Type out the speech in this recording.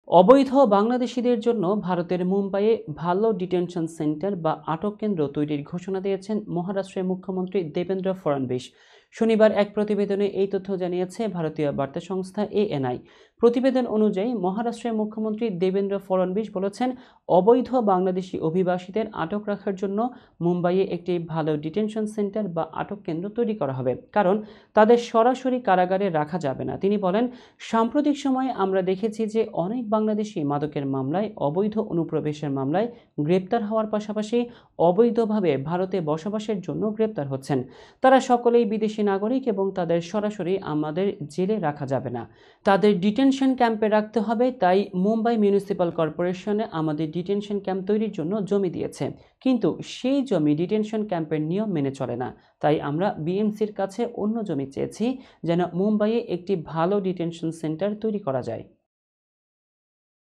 অবৈধ বাংলাদেশিদের জন্য ভারতের মুম্বাইয়ে ভালো ডিটেনশন সেন্টার বা আটক কেন্দ্র তৈরির ঘোষণা দিয়েছেন মহারাষ্ট্রের মুখ্যমন্ত্রী দেবেন্দ্র ফড়নবিস। শনিবার এক প্রতিবেদনে এই তথ্য জানিয়েছে ভারতীয় বার্তা সংস্থা এএনআই। প্রতিবেদন অনুযায়ী মহারাষ্ট্রের মুখ্যমন্ত্রী দেবেন্দ্র ফড়নবিস বলেছেন, অবৈধ বাংলাদেশি অভিবাসীদের আটক রাখার জন্য মুম্বাইয়ে একটি ভালো ডিটেনশন সেন্টার বা আটক কেন্দ্র তৈরি করা হবে, কারণ তাদের সরাসরি কারাগারে রাখা যাবে না। তিনি বলেন, সাম্প্রতিক সময়ে আমরা দেখেছি যে অনেক বাংলাদেশি মাদকের মামলায়, অবৈধ অনুপ্রবেশের মামলায় গ্রেপ্তার হওয়ার পাশাপাশি অবৈধভাবে ভারতে বসবাসের জন্য গ্রেপ্তার হচ্ছেন। তারা সকলেই বিদেশি নাগরিক এবং তাদের সরাসরি আমাদের জেলে রাখা যাবে না, তাদের ডিটেনশন ক্যাম্পে রাখতে হবে। তাই মুম্বাই মিউনিসিপ্যাল কর্পোরেশনে আমাদের ডিটেনশন ক্যাম্প তৈরির জন্য জমি দিয়েছে, কিন্তু সেই জমি ডিটেনশন ক্যাম্পের নিয়ম মেনে চলে না। তাই আমরা বিএমসির কাছে অন্য জমি চেয়েছি, যেন মুম্বাইয়ে একটি ভালো ডিটেনশন সেন্টার তৈরি করা যায়।